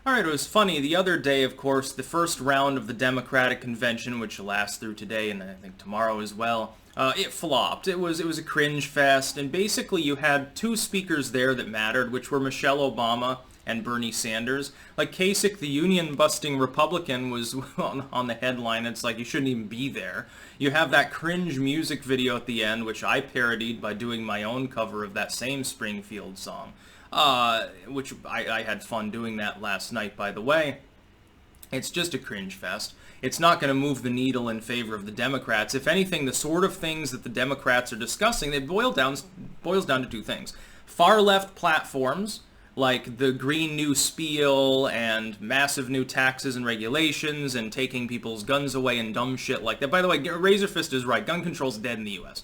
All right, it was funny. The other day, of course, the first round of the Democratic Convention, which lasts through today and I think tomorrow as well, it flopped. It was a cringe fest, and basically you had two speakers there that mattered, which were Michelleobama and Bernie Sanders. Like Kasich, the union-busting Republican, was on the headline. It's like you shouldn't even be there. You have that cringe music video at the end, which I parodied by doing my own cover of that same Springfield song. Which I had fun doing that last night, by the way. It's just a cringe fest. It's not going to move the needle in favor of the Democrats. If anything, the sort of things that the Democrats are discussing, it boils down to two things. Far-left platforms, like the Green New Spiel and massive new taxes and regulations and taking people's guns away and dumb shit like that. By the way, Razor Fist is right. Gun control's dead in the U.S.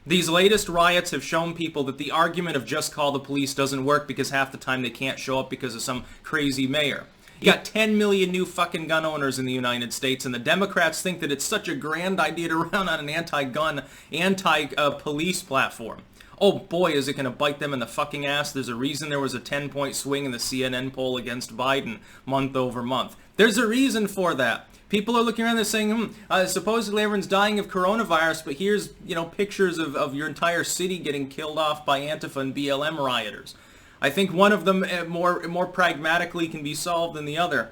These latest riots have shown people that the argument of just call the police doesn't work because half the time they can't show up because of some crazy mayor. You got 10 million new fucking gun owners in the United States, and the Democrats think that it's such a grand idea to run on an anti-gun, anti-police platform. Oh boy, is it going to bite them in the fucking ass. There's a reason there was a 10-point swing in the CNN poll against Biden month over month. There's a reason for that. People are looking around there saying, supposedly everyone's dying of coronavirus, but here's, pictures of your entire city getting killed off by Antifa and BLM rioters. I think one of them more pragmatically can be solved than the other.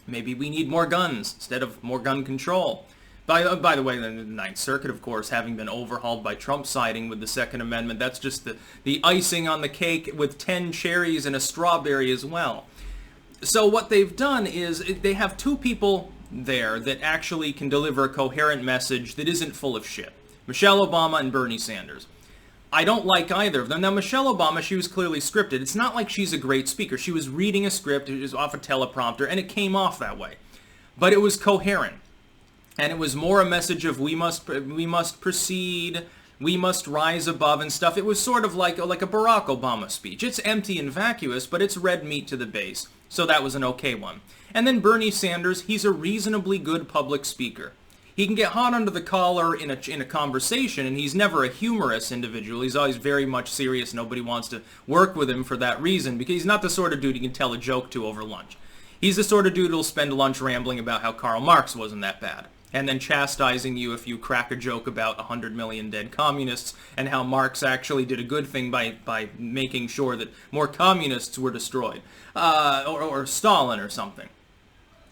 Maybe we need more guns instead of more gun control. By the way, the Ninth Circuit, of course, having been overhauled by Trump siding with the Second Amendment, that's just the icing on the cake with 10 cherries and a strawberry as well. So what they've done is they have two people there that actually can deliver a coherent message that isn't full of shit. Michelleobama and Bernie Sanders. I don't like either of them. Now, Michelleobama, she was clearly scripted. It's not like she's a great speaker. She was reading a script, it was off a teleprompter, and it came off that way. But it was coherent. And it was more a message of we must proceed, we must rise above and stuff. It was sort of like a Barack Obama speech. It's empty and vacuous, but it's red meat to the base. So that was an okay one. And then Bernie Sanders, he's a reasonably good public speaker. He can get hot under the collar in a conversation, and he's never a humorous individual. He's always very much serious. Nobody wants to work with him for that reason, because he's not the sort of dude you can tell a joke to over lunch. He's the sort of dude who'll spend lunch rambling about how Karl Marx wasn't that bad, and then chastising you if you crack a joke about 100 million dead communists and how Marx actually did a good thing by making sure that more communists were destroyed, or Stalin or something.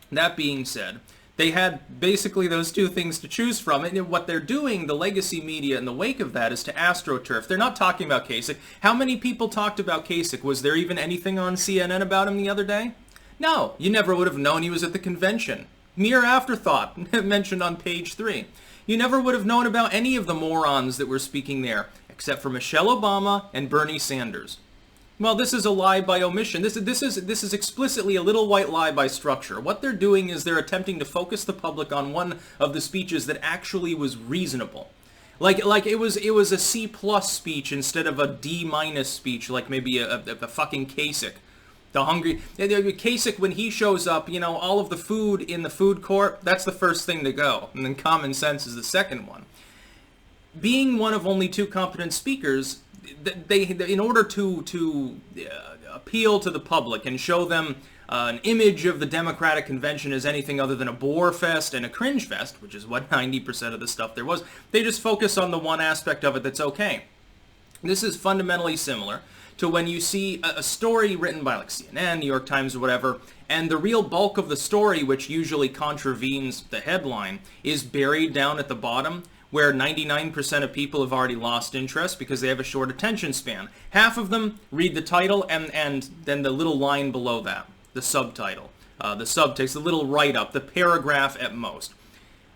That being said, they had basically those two things to choose from, and what they're doing, the legacy media in the wake of that, is to Astroturf. They're not talking about Kasich. How many people talked about Kasich? Was there even anything on CNN about him the other day? No, you never would have known he was at the convention. Mere afterthought, mentioned on page 3. You never would have known about any of the morons that were speaking there, except for Michelleobama and Bernie Sanders. Well, this is a lie by omission. This is explicitly a little white lie by structure. What they're doing is they're attempting to focus the public on one of the speeches that actually was reasonable. Like it was a C+ speech instead of a D- speech, like maybe a fucking Kasich. The hungry Kasich, when he shows up, all of the food in the food court, that's the first thing to go, and then common sense is the second one. Being one of only two competent speakers, they in order to appeal to the public and show them an image of the Democratic Convention as anything other than a bore fest and a cringe fest, which is what 90% of the stuff there was, they just focus on the one aspect of it that's okay. This is fundamentally similar to when you see a story written by like CNN, New York Times, or whatever, and the real bulk of the story, which usually contravenes the headline, is buried down at the bottom, where 99% of people have already lost interest because they have a short attention span. Half of them read the title and then the little line below that, the subtitle, the subtext, the little write-up, the paragraph at most.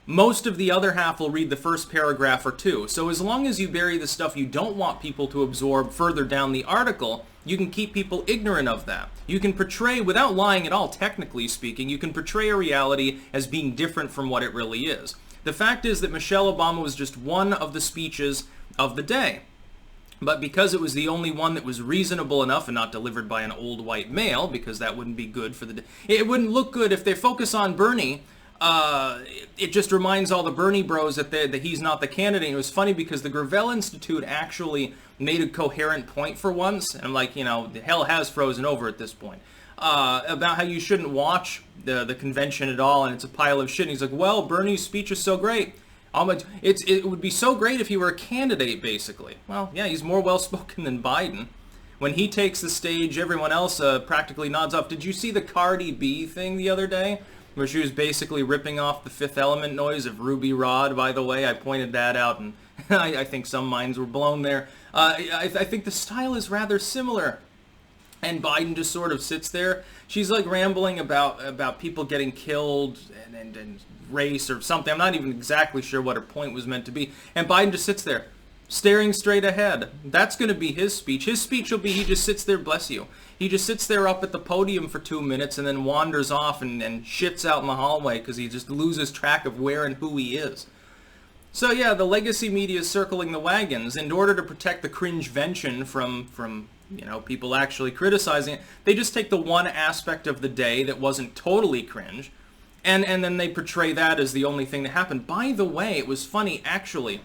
Most of the other half will read the first paragraph or two. So as long as you bury the stuff you don't want people to absorb further down the article, you can keep people ignorant of that. You can portray, without lying at all, technically speaking, you can portray a reality as being different from what it really is. The fact is that Michelleobama was just one of the speeches of the day. But because it was the only one that was reasonable enough and not delivered by an old white male, because that wouldn't be good for the... It wouldn't look good if they focus on Bernie. It just reminds all the Bernie bros that he's not the candidate. It was funny because the Gravel Institute actually made a coherent point for once. And I'm like, the hell has frozen over at this point. about how you shouldn't watch the convention at all, and it's a pile of shit. And he's like, well, Bernie's speech is so great. It would be so great if he were a candidate, basically. Well, yeah, he's more well-spoken than Biden. When he takes the stage, everyone else practically nods off. Did you see the Cardi B thing the other day? Where she was basically ripping off the Fifth Element noise of Ruby Rod, by the way. I pointed that out, and I think some minds were blown there. I think the style is rather similar. And Biden just sort of sits there. She's like rambling about people getting killed and race or something. I'm not even exactly sure what her point was meant to be. And Biden just sits there, staring straight ahead. That's going to be his speech. His speech will be he just sits there, bless you. He just sits there up at the podium for 2 minutes and then wanders off and shits out in the hallway because he just loses track of where and who he is. So yeah, the legacy media is circling the wagons. In order to protect the cringevention from people actually criticizing it, they just take the one aspect of the day that wasn't totally cringe, and then they portray that as the only thing that happened. By the way, it was funny, actually.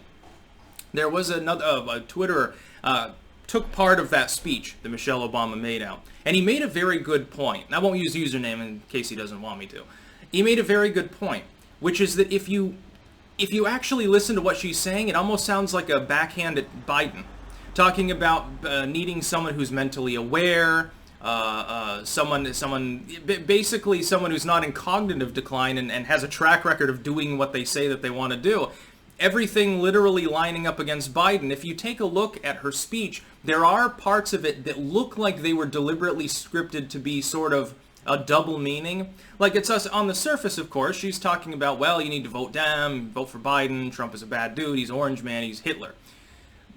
There was a Twitterer took part of that speech that Michelleobama made out, and he made a very good point. I won't use username in case he doesn't want me to. He made a very good point, which is that if you actually listen to what she's saying, it almost sounds like a backhand at Biden, talking about needing someone who's mentally aware, basically someone who's not in cognitive decline and has a track record of doing what they say that they want to do. Everything literally lining up against Biden. If you take a look at her speech, there are parts of it that look like they were deliberately scripted to be sort of a double meaning. Like, it's us on the surface, of course. She's talking about, well, you need to vote Dem, vote for Biden, Trump is a bad dude, he's Orange Man, he's Hitler.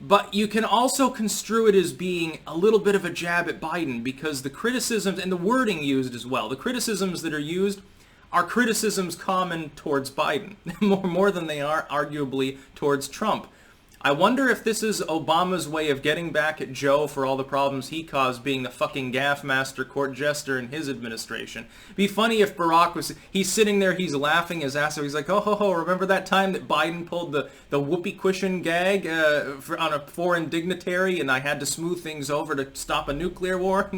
But you can also construe it as being a little bit of a jab at Biden, because the criticisms, and the wording used as well, the criticisms that are used are criticisms common towards Biden, more than they are, arguably, towards Trump. I wonder if this is Obama's way of getting back at Joe for all the problems he caused being the fucking gaffe master court jester in his administration. It'd be funny if Barack was, he's sitting there, he's laughing his ass off, he's like, oh ho ho, remember that time that Biden pulled the whoopee cushion gag on a foreign dignitary and I had to smooth things over to stop a nuclear war?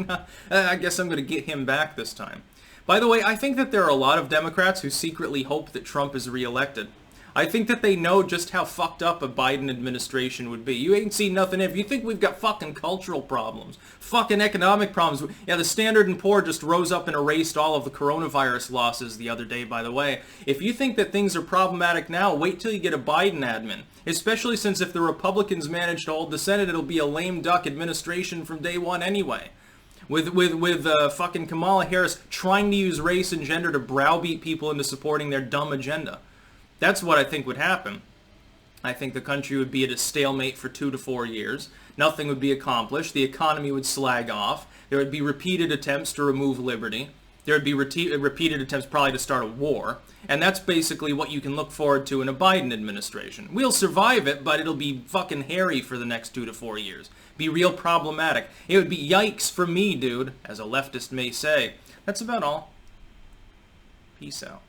I guess I'm going to get him back this time. By the way, I think that there are a lot of Democrats who secretly hope that Trump is reelected. I think that they know just how fucked up a Biden administration would be. You ain't seen nothing. If you think we've got fucking cultural problems, fucking economic problems. Yeah, the Standard & Poor just rose up and erased all of the coronavirus losses the other day, by the way. If you think that things are problematic now, wait till you get a Biden admin. Especially since if the Republicans manage to hold the Senate, it'll be a lame duck administration from day one anyway. With fucking Kamala Harris trying to use race and gender to browbeat people into supporting their dumb agenda. That's what I think would happen. I think the country would be at a stalemate for 2 to 4 years. Nothing would be accomplished. The economy would slag off. There would be repeated attempts to remove liberty. There would be repeated attempts probably to start a war. And that's basically what you can look forward to in a Biden administration. We'll survive it, but it'll be fucking hairy for the next 2 to 4 years. Be real problematic. It would be yikes for me, dude, as a leftist may say. That's about all. Peace out.